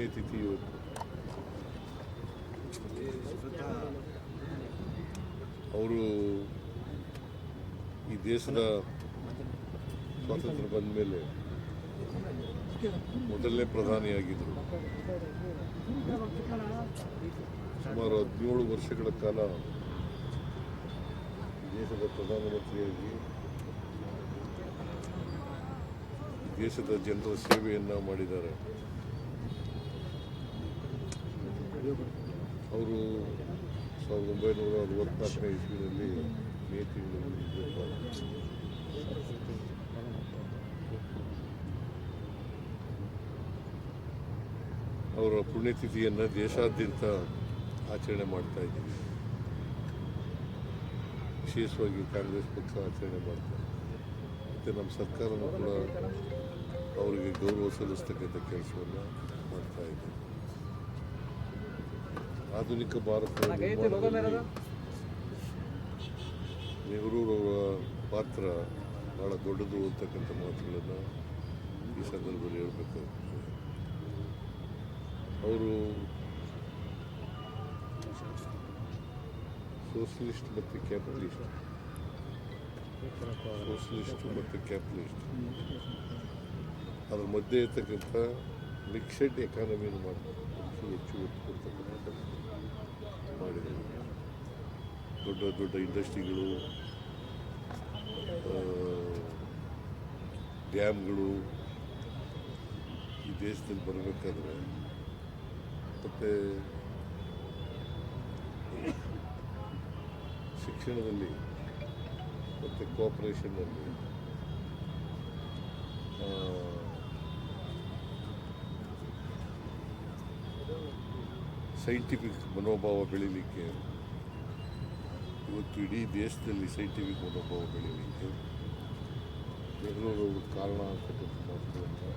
ಪುಣ್ಯತಿಥಿ ಇವತ್ತು. ಅವರು ಈ ದೇಶದ ಸ್ವಾತಂತ್ರ್ಯ ಬಂದ ಮೇಲೆ ಮೊದಲನೇ ಪ್ರಧಾನಿಯಾಗಿದ್ದರು. ಸುಮಾರು 17 ವರ್ಷಗಳ ಕಾಲ ದೇಶದ ಪ್ರಧಾನಮಂತ್ರಿಯಾಗಿ ದೇಶದ ಜನರ ಸೇವೆಯನ್ನು ಮಾಡಿದ್ದಾರೆ. ಅವರು 1964ನೇ ಇಸ್ವಿನಲ್ಲಿ ಮೇ ತಿಂಗಳಲ್ಲಿ ಅವರ ಪುಣ್ಯತಿಥಿಯನ್ನು ದೇಶಾದ್ಯಂತ ಆಚರಣೆ ಮಾಡ್ತಾ ಇದ್ದೀವಿ. ವಿಶೇಷವಾಗಿ ಕಾಂಗ್ರೆಸ್ ಪಕ್ಷ ಆಚರಣೆ ಮಾಡ್ತಾರೆ. ಮತ್ತು ನಮ್ಮ ಸರ್ಕಾರನೂ ಕೂಡ ಅವರಿಗೆ ಗೌರವ ಸಲ್ಲಿಸ್ತಕ್ಕಂಥ ಕೆಲಸವನ್ನು ಮಾಡ್ತಾ ಇದೆ. ಆಧುನಿಕ ಭಾರತದ ನಿರ್ಮಾಣದಲ್ಲಿ ನೆಹರೂರವರ ಪಾತ್ರ ಭಾಳ ದೊಡ್ಡದು ಅಂತಕ್ಕಂಥ ಮಾತುಗಳನ್ನು ಈ ಸಂದರ್ಭದಲ್ಲಿ ಹೇಳಬೇಕಾಗ್ತದೆ. ಅವರು ಸೋಷಲಿಸ್ಟ್ ಮತ್ತು ಕ್ಯಾಪಿಟಲಿಸ್ಟ್ ಅದರ ಮಧ್ಯೆ ಇರ್ತಕ್ಕಂಥ ಮಿಕ್ಸೆಡ್ ಎಕಾನಮಿಯನ್ನು ಮಾಡ್ತಾರೆ. ಹೆಚ್ಚು ಒತ್ತು ಕೊಡ್ತಕ್ಕಂಥ ಮಾಡಿದರು. ದೊಡ್ಡ ದೊಡ್ಡ ಇಂಡಸ್ಟ್ರಿಗಳು, ಡ್ಯಾಮ್ಗಳು ಈ ದೇಶದಲ್ಲಿ ಬರಬೇಕಾದ್ರೆ ಮತ್ತು ಶಿಕ್ಷಣದಲ್ಲಿ ಮತ್ತು ಕೋಆಪರೇಷನ್ನಲ್ಲಿ ಸೈಂಟಿಫಿಕ್ ಮನೋಭಾವ ಬೆಳೀಲಿಕ್ಕೆ, ಇವತ್ತು ಇಡೀ ದೇಶದಲ್ಲಿ ಸೈಂಟಿಫಿಕ್ ಮನೋಭಾವ ಬೆಳೀಲಿಕ್ಕೆ ನೆಹರೂರವರು ಕಾರಣ ಅಂತಕ್ಕಂಥ ಮಾತುಗಳನ್ನು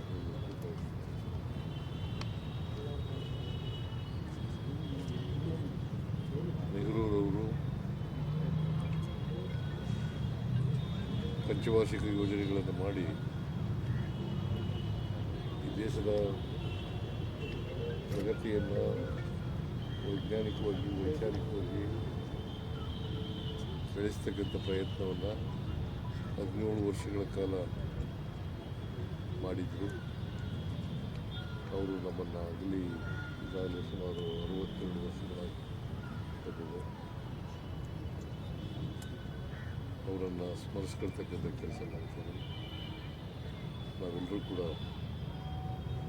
ನೆಹರೂರವರು ಪಂಚವಾರ್ಷಿಕ ಯೋಜನೆಗಳನ್ನು ಮಾಡಿ ಈ ದೇಶದ ಪ್ರಗತಿಯನ್ನು ವೈಜ್ಞಾನಿಕವಾಗಿ ವೈಚಾರಿಕವಾಗಿ ಬೆಳೆಸ್ತಕ್ಕಂಥ ಪ್ರಯತ್ನವನ್ನು 17 ವರ್ಷಗಳ ಕಾಲ ಮಾಡಿದರು. ಅವರು ನಮ್ಮನ್ನು ಆಗಲಿ ಈಗಾಗಲೇ ಸುಮಾರು 62 ವರ್ಷಗಳಾಗಿ ಬಂದಿದೆ. ಅವರನ್ನು ಸ್ಮರಿಸ್ಕೊಳ್ತಕ್ಕಂಥ ಕೆಲಸ ಮಾಡ್ತಾರೆ. ನಾವೆಲ್ಲರೂ ಕೂಡ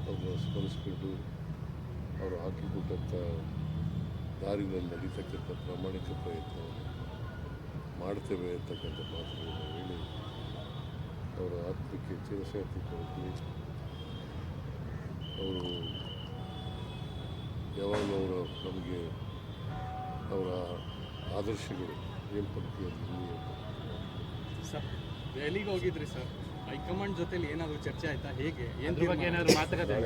ಅವ್ರನ್ನ ಸ್ಮರಿಸ್ಕೊಂಡು ಅವರು ಹಾಕಿಕೊಟ್ಟಂಥ ದಾರಿನಲ್ಲಿ ನಡೀತಕ್ಕಂಥ ಪ್ರಾಮಾಣಿಕ ಪ್ರಯತ್ನವನ್ನು ಮಾಡ್ತೇವೆ ಅಂತಕ್ಕಂಥ ಮಾತುಗಳನ್ನು ಹೇಳಿ ಅವರ ಆತ್ಮಕ್ಕೆ ಚಿರಶಾಂತಿ ಕೊಡಲಿ. ಅವರು ಯಾವಾಗಲೂ ನಮಗೆ ಅವರ ಆದರ್ಶಗಳು ಮೇಲ್ಪಂಕ್ತಿಯಲ್ಲಿ ಸರ್. ದೆಹಲಿಗೆ ಹೋಗಿದ್ರಿ ಸರ್, ಹೈಕಮಾಂಡ್ ಜೊತೆಲಿ ಏನಾದರೂ ಚರ್ಚೆ ಆಯ್ತಾ? ಹೇಗೆ ಏನಾದರೂ ಮಾತುಕತೆ?